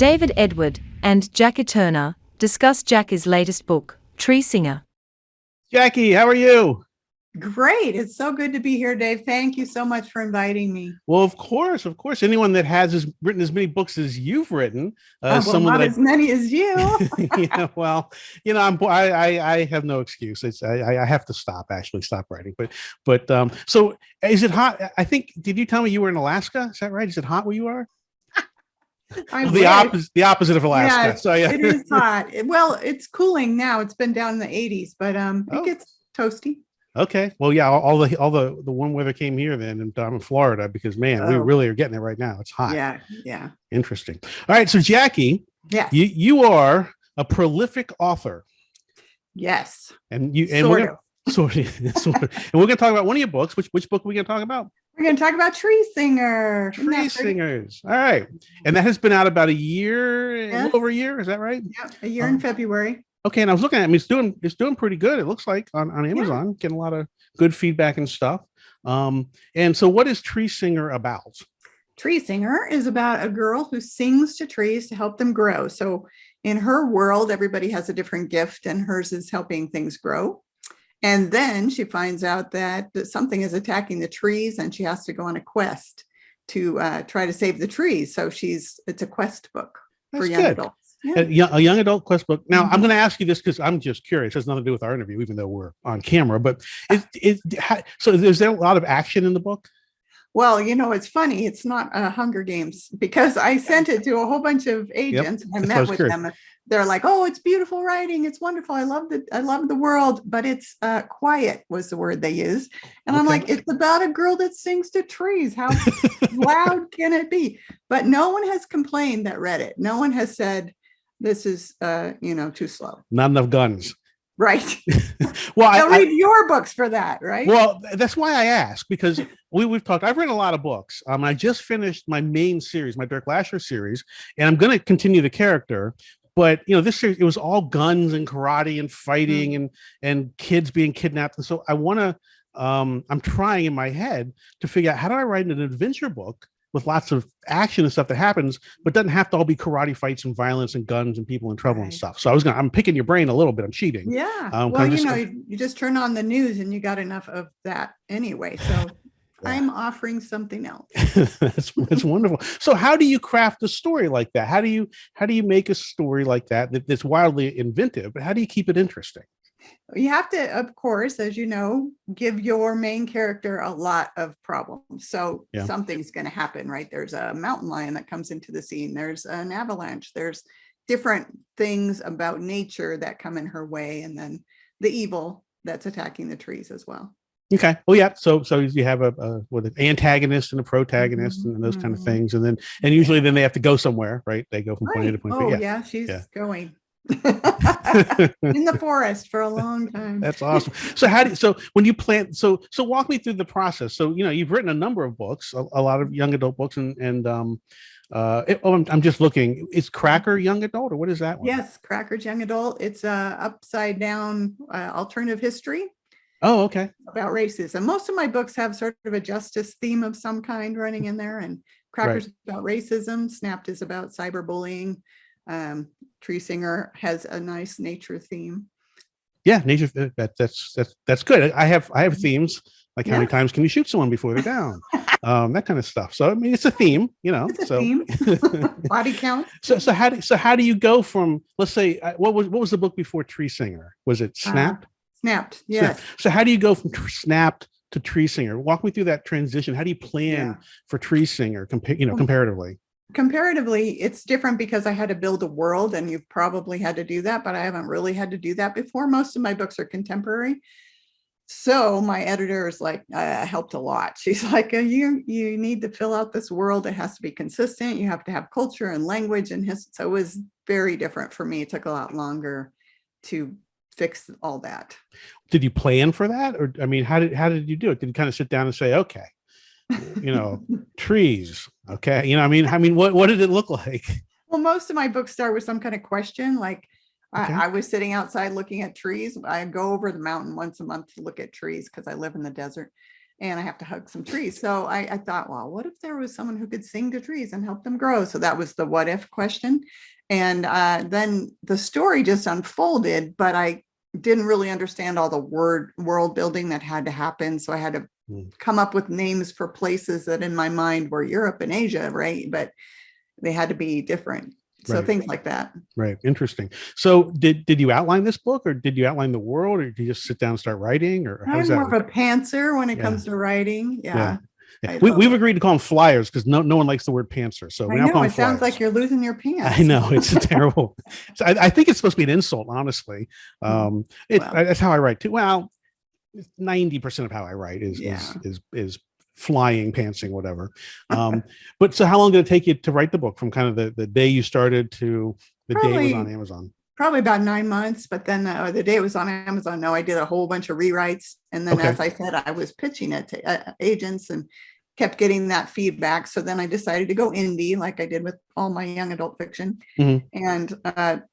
David Edward and Jacci Turner discuss Jacci's latest book, Tree Singer. Jacci, how are you? Great. It's so good to be here, Dave. Thank you so much for inviting me. Well, of course. Anyone that written as many books as you've written, not as many as you. I have no excuse. I have to stop writing. So is it hot? I think, did you tell me you were in Alaska? Is that right? Is it hot where you are? The opposite of Alaska. Yeah, so yeah, it is hot. Well, it's cooling now. It's been down in the 80s, but it gets toasty. Okay. Well, yeah, all the warm weather came here then, and I'm in Florida because man, we really are getting it right now. It's hot. Yeah. Interesting. All right. So Jacci, yes, you are a prolific author. Yes. And sort of. And we're gonna talk about one of your books. Which book are we gonna talk about? We're gonna talk about Tree Singer. Tree Singers. All right. And that has been out about a little over a year, is that right? Yeah, a year in February. Okay, and I was looking at it. It's doing pretty good. It looks like on Amazon, getting a lot of good feedback and stuff. And so, what is Tree Singer about? Tree Singer is about a girl who sings to trees to help them grow. So, in her world, everybody has a different gift, and hers is helping things grow. And then she finds out that something is attacking the trees, and she has to go on a quest to try to save the trees. So, it's a quest book for young adults. Yeah. A young adult quest book. Now, I'm going to ask you this because I'm just curious. It has nothing to do with our interview, even though we're on camera. But so is there a lot of action in the book? Well, it's funny. It's not Hunger Games because I sent it to a whole bunch of agents. And I met with them. They're like, "Oh, it's beautiful writing. It's wonderful. I love the world, but it's quiet," was the word they used. And I'm like, "It's about a girl that sings to trees. How loud can it be?" But no one has complained that read it. No one has said this is too slow. Not enough guns. Right. Well, I'll read your books for that, right? Well, that's why I asked, because we've talked. I've read a lot of books. I just finished my main series, my Dirk Lasher series, and I'm going to continue the character. But this series, it was all guns and karate and fighting and kids being kidnapped. And so I want to. I'm trying in my head to figure out how do I write an adventure book with lots of action and stuff that happens, but doesn't have to all be karate fights and violence and guns and people in trouble and stuff. So I'm picking your brain a little bit. I'm cheating. Yeah. You just turn on the news and you got enough of that anyway. So I'm offering something else. That's wonderful. So how do you craft a story like that? How do you make a story like that's wildly inventive, but how do you keep it interesting? You have to, of course, as you know, give your main character a lot of problems. So something's going to happen, right? There's a mountain lion that comes into the scene. There's an avalanche. There's different things about nature that come in her way. And then the evil that's attacking the trees as well. Okay. Well, yeah. So you have an antagonist and a protagonist and those kind of things. And usually then they have to go somewhere, right? They go from point A to point B. Oh, yeah. She's going. In the forest for a long time. That's awesome. So when you plan, so walk me through the process. So you've written a number of books, a lot of young adult books, I'm just looking. Is Cracker young adult or what is that one? Yes, Cracker's young adult. It's upside down alternative history. Oh, okay. About racism. Most of my books have sort of a justice theme of some kind running in there, and Cracker's about racism. Snapped is about cyberbullying. Tree Singer has a nice nature theme. Yeah, nature. That's good. I have themes like how many times can you shoot someone before they're down, that kind of stuff. So I mean, it's a theme, It's a theme. Body count. So how do you go from, let's say, what was the book before Tree Singer? Was it Snapped? Snapped. Yes. So how do you go from Snapped to Tree Singer? Walk me through that transition. How do you plan for Tree Singer comparatively? Comparatively, it's different because I had to build a world, and you've probably had to do that, but I haven't really had to do that before. Most of my books are contemporary. So my editor is like, helped a lot. She's like, you need to fill out this world. It has to be consistent. You have to have culture and language and so it was very different for me. It took a lot longer to fix all that. Did you plan for that? Or, I mean, how did you do it? Did you kind of sit down and say, okay, trees. Okay. I mean, what did it look like? Well, most of my books start with some kind of question. Like I was sitting outside looking at trees. I go over the mountain once a month to look at trees because I live in the desert. and I have to hug some trees. So I thought, well, what if there was someone who could sing to trees and help them grow? So that was the what if question. And then the story just unfolded, but I didn't really understand all the world building that had to happen. So I had to come up with names for places that in my mind were Europe and Asia, right? But they had to be different. So things like that. Right. Interesting. So did you outline this book, or did you outline the world, or did you just sit down and start writing, or how I'm does that more of a pantser when it comes to writing. Yeah. We've agreed to call them flyers because no one likes the word pantser. So we I know it flyers. Sounds like you're losing your pants. I know, it's terrible. So I think it's supposed to be an insult, honestly. That's how I write too. Well, 90% of how I write is flying, pantsing, whatever. But so how long did it take you to write the book, from kind of the day you started to the day it was on Amazon? Probably about 9 months, but then the day it was on Amazon, I did a whole bunch of rewrites. And then, as I said, I was pitching it to agents and kept getting that feedback. So then I decided to go indie, like I did with all my young adult fiction. And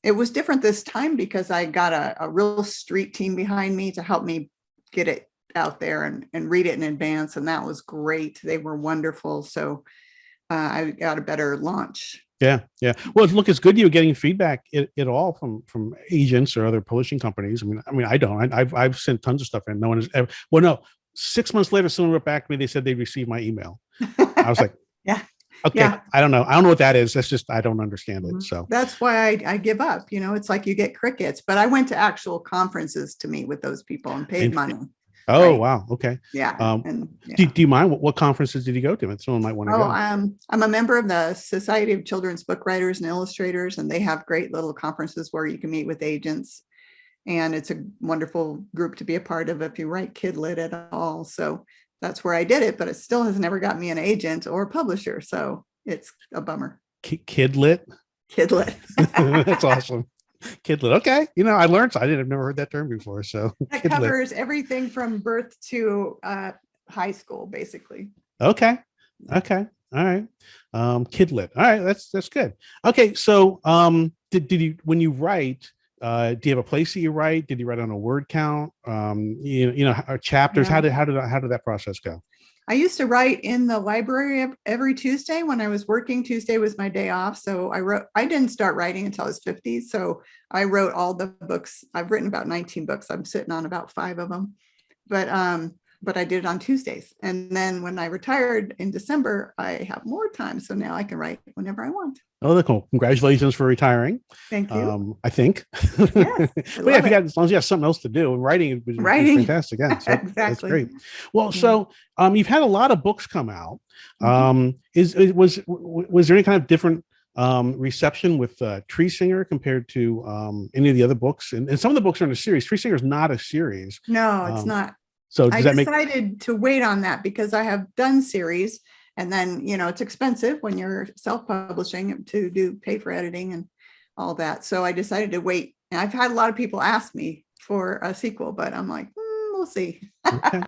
it was different this time because I got a real street team behind me to help me get it out there and read it in advance. And that was great. They were wonderful. So I got a better launch. Yeah. Well, look, it's good you're getting feedback at all from agents or other publishing companies. I mean, I don't. I've sent tons of stuff, and no one has ever. Well, no. 6 months later, someone wrote back to me. They said they received my email. I was like, okay, I don't know. I don't know what that is. That's just I don't understand it. So that's why I give up. It's like you get crickets. But I went to actual conferences to meet with those people and paid money. Oh, right. Wow. Okay. Yeah. Do you mind what conferences did you go to? And someone might want to go. I'm a member of the Society of Children's Book Writers and Illustrators, and they have great little conferences where you can meet with agents. And it's a wonderful group to be a part of if you write kid lit at all. So that's where I did it, but it still has never got me an agent or a publisher. So it's a bummer. Kid lit? Kid lit. That's awesome. Kid lit. Okay. I've never heard that term before. So that covers everything from birth to high school, basically. Okay. All right. Kid lit. All right. That's good. Okay. So did you, when you write, do you have a place that you write? Did you write on a word count? Or chapters? Yeah. How did that process go? I used to write in the library every Tuesday when I was working. Tuesday was my day off. So I didn't start writing until I was 50. So I wrote all the books. I've written about 19 books. I'm sitting on about 5 of them, but I did it on Tuesdays. And then when I retired in December, I have more time. So now I can write whenever I want. Oh, that's cool. Congratulations for retiring. Thank you. I think. Yes, but yeah, as long as you have something else to do, writing is fantastic. Yeah, so exactly. That's great. Well, so you've had a lot of books come out. Was there any kind of different reception with Tree Singer compared to any of the other books? And some of the books are in a series. Tree Singer is not a series. No, it's not. So I decided to wait on that because I have done series. And then, it's expensive when you're self-publishing to pay for editing and all that. So I decided to wait. And I've had a lot of people ask me for a sequel, but I'm like, we'll see. Okay.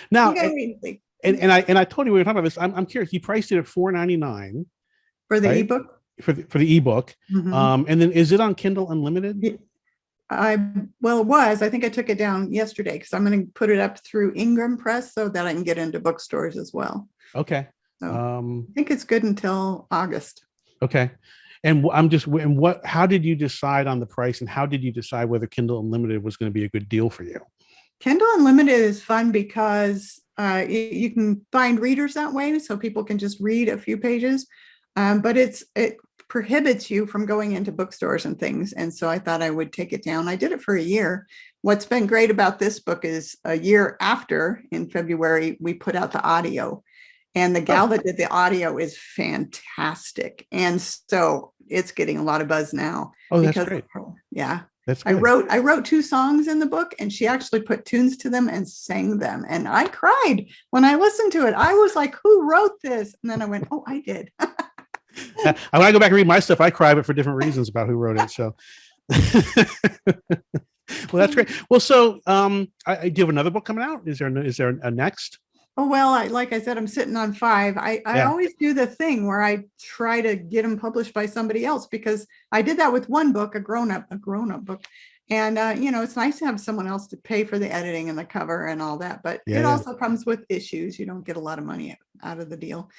Now, and I told you we were talking about this. I'm curious. You priced it at $4.99 for the ebook. For the ebook, and then is it on Kindle Unlimited? It was. I think I took it down yesterday because I'm going to put it up through Ingram Press so that I can get into bookstores as well. Okay. So I think it's good until August. Okay. And how did you decide on the price, and how did you decide whether Kindle Unlimited was going to be a good deal for you? Kindle Unlimited is fun because you can find readers that way. So people can just read a few pages, but it prohibits you from going into bookstores and things. And so I thought I would take it down. I did it for a year. What's been great about this book is a year after, in February, we put out the audio. And the gal that did the audio is fantastic. And so it's getting a lot of buzz now. Oh, that's great. Yeah. That's good. I wrote 2 songs in the book, and she actually put tunes to them and sang them. And I cried when I listened to it. I was like, who wrote this? And then I went, oh, I did. When I go back and read my stuff, I cry, but for different reasons about who wrote it. So well, that's great. Well, so do you have another book coming out? Is there a next? Oh, well, like I said, I'm sitting on 5. I always do the thing where I try to get them published by somebody else, because I did that with one book, a grown-up book. And, it's nice to have someone else to pay for the editing and the cover and all that, but Yeah, it yeah. also comes with issues. You don't get a lot of money out of the deal.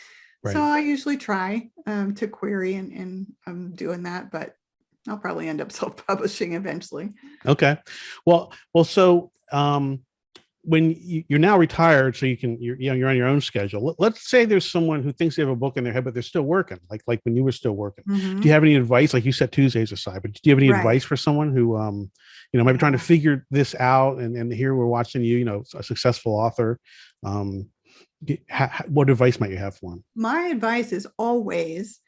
Right. So I usually try to query, and I'm doing that, but I'll probably end up self-publishing eventually. Okay. Well, so when you're now retired, so you're on your own schedule. Let's say there's someone who thinks they have a book in their head, but they're still working, like when you were still working. Mhm. Do you have any advice? Like you set Tuesdays aside, but do you have any Right. advice for someone who might be trying to figure this out? And here we're watching you, a successful author. What advice might you have for them? My advice is always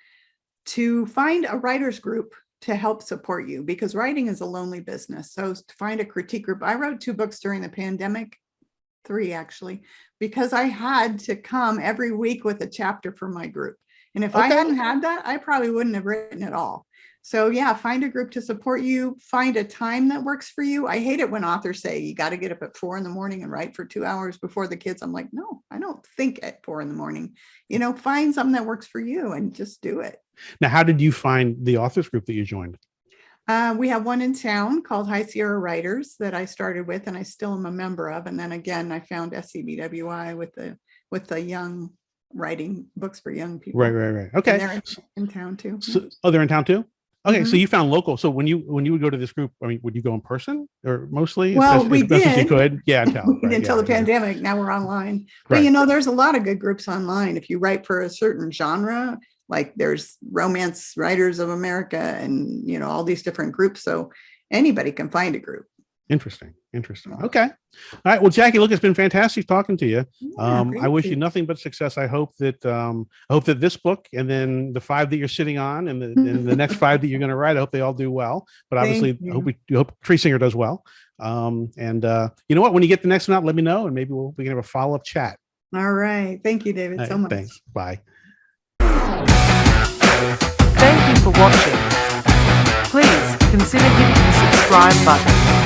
to find a writer's group to help support you, because writing is a lonely business. So to find a critique group. I wrote 2 books during the pandemic, 3 actually, because I had to come every week with a chapter for my group. And if I hadn't had that, I probably wouldn't have written at all. So yeah, find a group to support you, find a time that works for you. I hate it when authors say you got to get up at 4 a.m. and write for 2 hours before the kids. I'm like, no, I don't think at 4 a.m. Find something that works for you and just do it. Now, how did you find the authors group that you joined? We have one in town called High Sierra Writers that I started with, and I still am a member of. And then again, I found SCBWI with the young writing books for young people. Right. Okay. And they're in town too. So, they're in town too? Okay, Mhm. So you found local. So when you would go to this group, I mean, would you go in person or mostly? Well, as we best as you did. could. Yeah, until Until the pandemic. Now we're online. But Right. there's a lot of good groups online. If you write for a certain genre, like there's Romance Writers of America and all these different groups. So anybody can find a group. Interesting. Okay. All right. Well, Jacci, look, it's been fantastic talking to you. Yeah, I wish you nothing but success. I hope that this book and then the 5 that you're sitting on and the next 5 that you're going to write, I hope they all do well. But obviously, I hope Tree Singer does well. And you know what? When you get the next one out, let me know, and maybe we can have a follow-up chat. All right. Thank you, David, so much. Thanks. Bye. Thank you for watching. Please consider hitting the subscribe button.